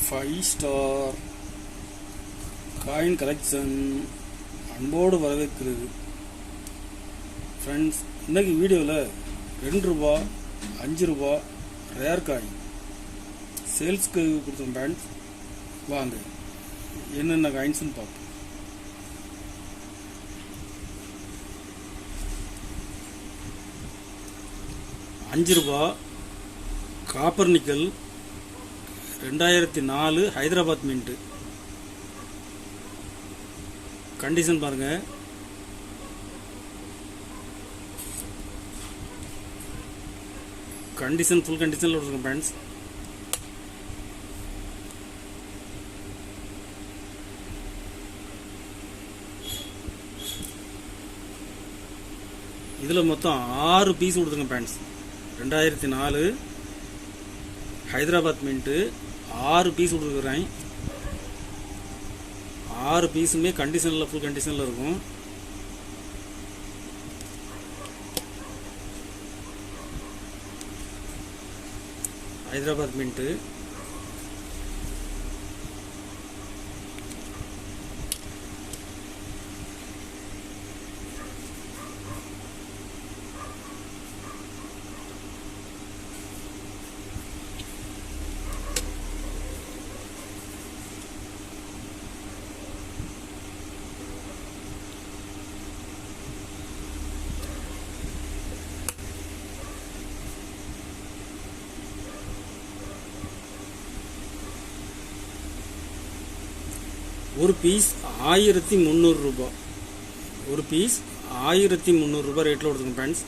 5 star coin collection அன்போடு வரவேற்கிறது. Friends, இன்றைக்கி வீடியோவில் 2 ரூபா 5 ரூபா ரேர் காயின் சேல்ஸ்க்கு கொடுத்தோம். ஃப்ரெண்ட்ஸ், வாங்க என்னென்ன காயின்ஸ்னு பார்ப்போம். ₹5 copper nickel 2004 Hyderabad mint. Condition பாருங்க. கண்டிஷன் ஃபுல் கண்டிஷன்ல இருக்கும் ஃப்ரெண்ட்ஸ். இதில் மொத்தம் 6 பீஸ் கொடுத்துருங்க ஃப்ரெண்ட்ஸ். 2004 ஹைதராபாத் மின்ட்டு 6 பீஸ் கொடுத்துருக்குறேன். 6 பீஸுமே கண்டிஷனில் ஃபுல் கண்டிஷனில் இருக்கும். ஹைதராபாத் மின்ட்டு ஒரு பீஸ் 1300 ரூபாய். ஒரு பீஸ் 1300 ரூபாய் ரேட்டில் கொடுத்துருங்க ஃப்ரெண்ட்ஸ்.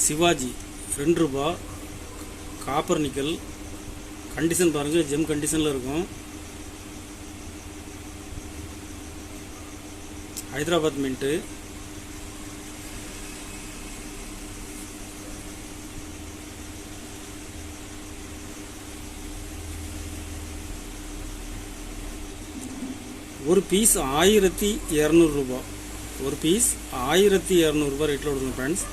சிவாஜி 2 ரூபாய் காப்பர் நிக்கல். கண்டிஷன் பாருங்கள், ஜெம் கண்டிஷனில் இருக்கும். ஹைதராபாத் மின்ட்டு ஒரு பீஸ் 1200 ரூபாய். ஒரு பீஸ் 1200 ரூபாய் ரேட்டில் கொடுங்க friends.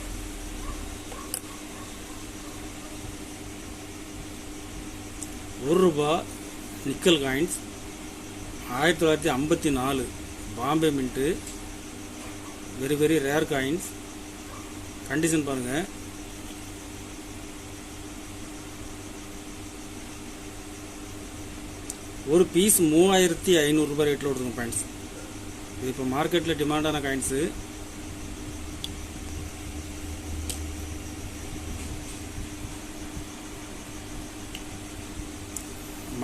₹1 nickel coins 1954 Bombay mint. Very very rare coins. Condition பாருங்கள். ஒரு பீஸ் 3500 ரூபாய் ரேட்டில் கொடுத்துருங்க ஃப்ரெண்ட்ஸ். இது இப்போ மார்க்கெட்டில் டிமாண்டான coins.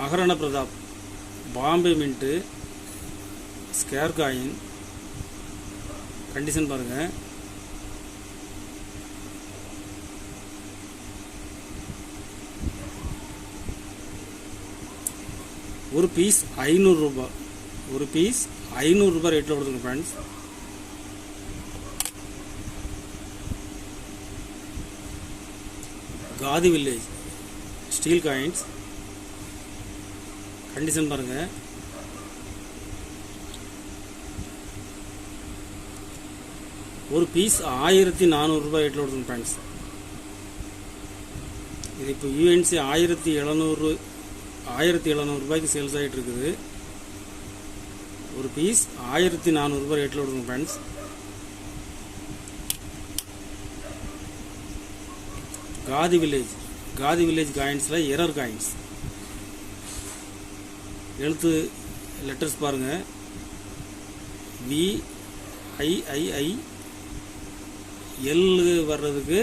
Maharana Pratap Bombay mint square coin. Condition பாருங்கள். ஒரு பீஸ் 500 ரூபாய். ஒரு பீஸ் 500 ரூபாய் ரேட்டில் கொடுத்துருங்க friends. Khadi village steel coins. Condition பாருங்கள். ஒரு பீஸ் 1400 ரூபாய் ரேட்டில் கொடுத்துருங்க ஃப்ரெண்ட்ஸ். இது இப்போ யூஎன்சி 1700 ரூபாய்க்கு சேல்ஸ் ஆகிட்டு இருக்குது. ஒரு பீஸ் 1400 ரூபாய் ரேட்டில் கொடுங்க ஃப்ரெண்ட்ஸ். காதி வில்லேஜ் காயின்ஸில் எரர் காயின்ஸ். எழுத்து லெட்டர்ஸ் பாருங்கள். VIII எல் வர்றதுக்கு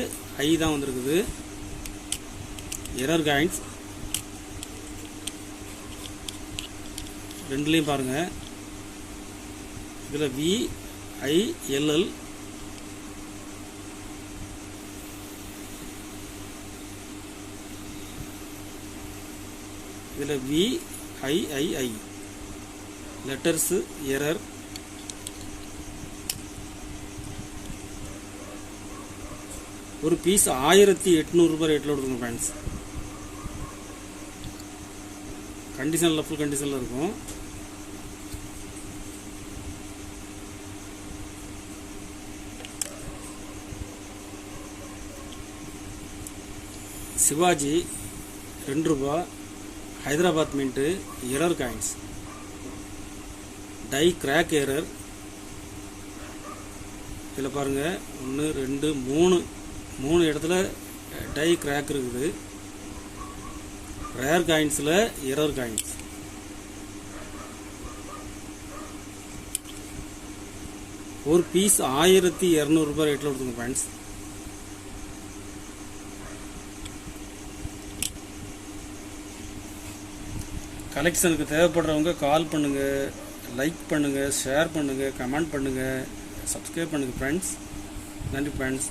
ஐ தான் வந்திருக்குது. எரர் காயின்ஸ் ரெண்டுலேயும் பாருங்கள். இதில் VILL இதில் VIII லெட்டர்ஸு எரர். ஒரு பீஸ் 1800 ரூபாய் ரேட்டில் கொடுத்துருங்க ஃப்ரெண்ட்ஸ். கண்டிஷனில் ஃபுல் கண்டிஷனில் இருக்கும். Shivaji ₹2 Hyderabad mint error coins die crack error இதில் பாருங்கள் 1 2 3 இடத்துல டை கிராக் இருக்குது ரேர் காயின்ஸில் எரர் காயின்ஸ் ஒரு பீஸ் ₹1200 ரேட்டில் கொடுத்துங்க ஃப்ரெண்ட்ஸ் கலெக்ஷனுக்கு தேவைப்படுறவங்க கால் பண்ணுங்கள் லைக் பண்ணுங்கள் ஷேர் பண்ணுங்கள் கமெண்ட் பண்ணுங்கள் சப்ஸ்கிரைப் பண்ணுங்கள் ஃப்ரெண்ட்ஸ் நன்றி ஃப்ரெண்ட்ஸ்